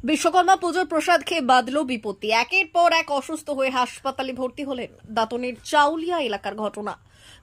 বিশ্বকর্মা পুজোর প্রসাদ খেয়ে বাঁধল বিপত্তি। একের পর এক অসুস্থ হয়ে হাসপাতালে ভর্তি হলেন দাঁতনের চাউলিয়া এলাকার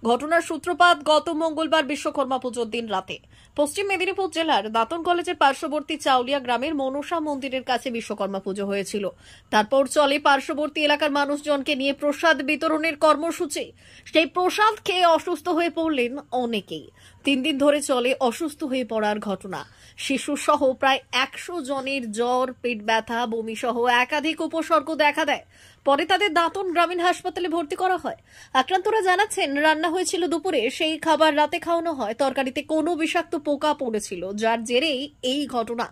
ঘটনার সূত্রপাত গত মঙ্গলবার বিশ্বকর্মা পুজোর দিন রাতে পশ্চিম মেদিনীপুর জেলার দাঁতন কলেজের পার্শ্ববর্তী চাউলিয়া গ্রামের মনসা মন্দিরের কাছে বিশ্বকর্মা পুজো হয়েছিল। তারপর চলে পার্শ্ববর্তী এলাকার মানুষজনকে নিয়ে প্রসাদ বিতরণের কর্মসূচি। সেই প্রসাদ খেয়ে অসুস্থ হয়ে পড়লেন অনেকেই। 3 দিন ধরে চলে অসুস্থ হয়ে পড়ার ঘটনা। শিশু সহ প্রায় 100 জনের জ্বর, পেট ব্যথা, বমি সহ একাধিক উপসর্গ দেখা দেয়। পরে তাদের দাঁতন গ্রামীণ হাসপাতালে ভর্তি করা হয়। আক্রান্তরা জানাচ্ছেন, রান্না হয়েছিল দুপুরে, সেই খাবার রাতে খাওয়ানো হয়। তরকারিতে কোনো বিষাক্ত পোকা পড়েছিল, যার জেরেই এই ঘটনা।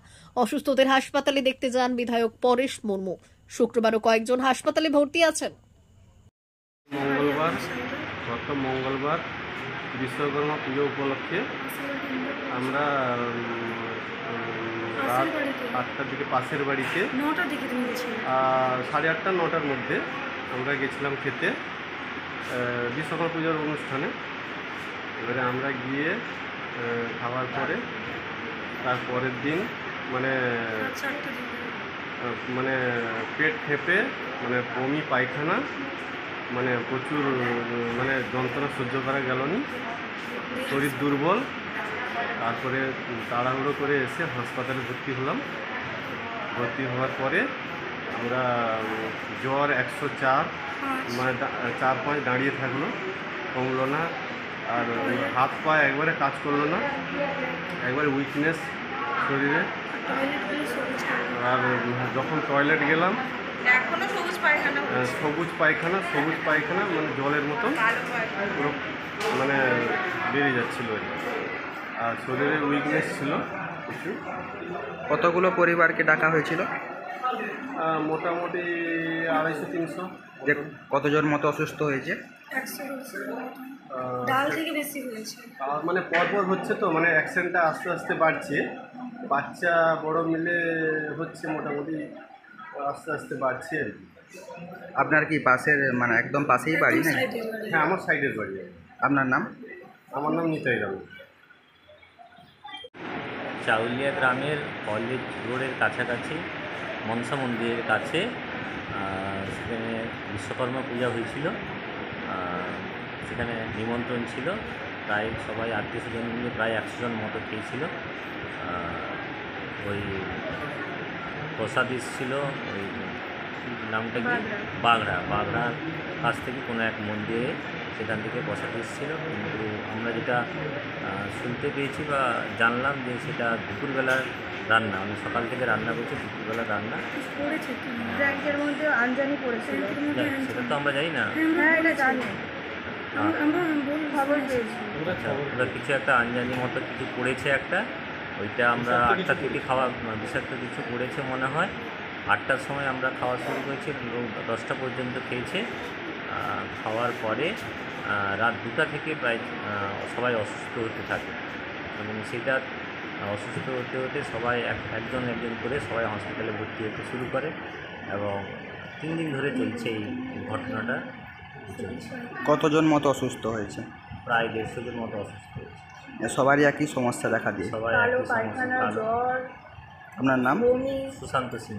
অসুস্থদের হাসপাতালে দেখতে যান বিধায়ক পরেশ মুর্মু। শুক্রবারও কয়েকজন হাসপাতালে ভর্তি আছেন। গত মঙ্গলবার বিশ্বকর্মা পুজো উপলক্ষে আমরা রাত 8টার দিকে পাশের বাড়িতে 8:30 9টার মধ্যে আমরা গেছিলাম খেতে বিশ্বকর্মা পুজোর অনুষ্ঠানে। এবারে আমরা গিয়ে খাওয়ার পরে তার পরের দিন মানে পেট ফেঁপে বমি পায়খানা প্রচুর যন্ত্রণা সহ্য করা গেল না, শরীর দুর্বল। তারপরে তাড়াহুড়ো করে এসে হাসপাতালে ভর্তি হলাম। ভর্তি হওয়ার পরে আমরা জ্বর 104 4-5 দাঁড়িয়ে থাকলো, কমলো না। আর হাত পা একবারে কাজ করলো না, একবারে উইকনেস শরীরে। আর যখন টয়লেট গেলাম সবুজ পায়খানা জলের মতন পুরো বেরিয়ে যাচ্ছিল। আর শরীরে উইকনেস ছিল কিছু। কতগুলো পরিবারকে ডাকা হয়েছিল? মোটামুটি 250-300। কতজন মতো অসুস্থ হয়েছে? পরপর হচ্ছে তো, অ্যাক্সিডেন্টটা আস্তে আস্তে বাড়ছে। বাচ্চা বড় মিলে হচ্ছে, মোটামুটি আস্তে আস্তে বাড়ছে আর কি। আপনার কি পাশের একদম পাশেই বাড়ি? না, হ্যাঁ, আমার সাইডের বাড়ি। আপনার নাম? আমার নাম নিতাই রাম। চাউলিয়া গ্রামের কলেজ রোডের কাছাকাছি মনসা মন্দিরের কাছে সেখানে বিশ্বকর্মা পূজা হয়েছিল। সেখানে নিমন্ত্রণ ছিল, প্রায় সবাই আত্মীয়স্বজন মিলে প্রায় 100 জন মতো খেয়েছিল। ওই প্রসাদ এসেছিল, ওই নামটা কি, বাগড়ার কাছ থেকে কোনো এক মন্দিরে, সেখান থেকে প্রসাদ এসেছিল। কিন্তু আমরা যেটা শুনতে পেয়েছি বা জানলাম যে সেটা দুপুরবেলার রান্না, সকাল থেকে রান্না করছে, দুপুরবেলার রান্না সেটা তো আমরা জানি না। ওরা কিছু একটা আঞ্জানি মতো কিছু করেছে একটা, ওইটা আমরা 8টা থেকে খাওয়া, বিষাক্ত কিছু করেছে মনে হয়। 8টার সময় আমরা খাওয়া শুরু করেছি, 10টা পর্যন্ত খেয়েছে। খাওয়ার পরে রাত 2টা থেকে প্রায় সবাই অসুস্থ হতে থাকে। সেটা অসুস্থ হতে হতে সবাই একজন করে সবাই হসপিটালে ভর্তি হতে শুরু করে এবং 3 দিন ধরে চলছে এই ঘটনাটা। কতজন মতো অসুস্থ হয়েছে? প্রায় 150 জন মতো অসুস্থ হয়েছে। সবারই একই সমস্যা দেখা দিয়ে? সবাই একই সমস্যা। আপনার নাম? সুশান্ত সিং।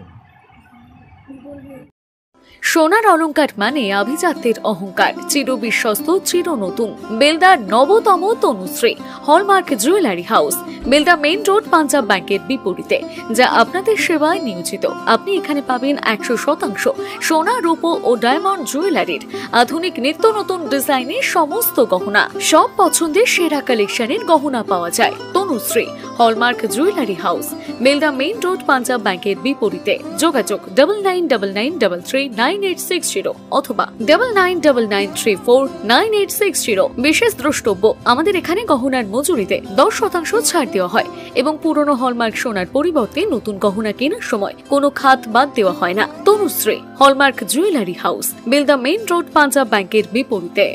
সোনার অলংকার মানে আভিজাত্যের অহংকার, চির বিশ্বস্ত, চির নতুন। বেলদার নবতম Tanushree hallmark jewellery house, Belda main road, Punjab ব্যাংকের বিপরীতে, যা আপনাদের সেবায় নিয়োজিত। আপনি এখানে পাবেন 100% সোনা, রূপো ও ডায়মন্ড জুয়েলারির আধুনিক নিত্য নতুন ডিজাইনের সমস্ত গহনা। সব পছন্দের সেরা কালেকশনের গহনা পাওয়া যায়। Tanushree hallmark jewellery house, Belda main road, Punjab ব্যাংকের বিপরীতে। যোগাযোগ 9999339860 অথবা 9999349860। বিশেষ দ্রষ্টব্য, আমাদের এখানে গহনার মজুরিতে 10% ছাড় দেওয়া হয় এবং পুরনো হলমার্ক সোনার পরিবর্তে নতুন গহনা কেনার সময় কোনো খাত বাদ দেওয়া হয় না। Tanushree hallmark jewellery house, Belda main road, Punjab ব্যাংকের বিপরীতে।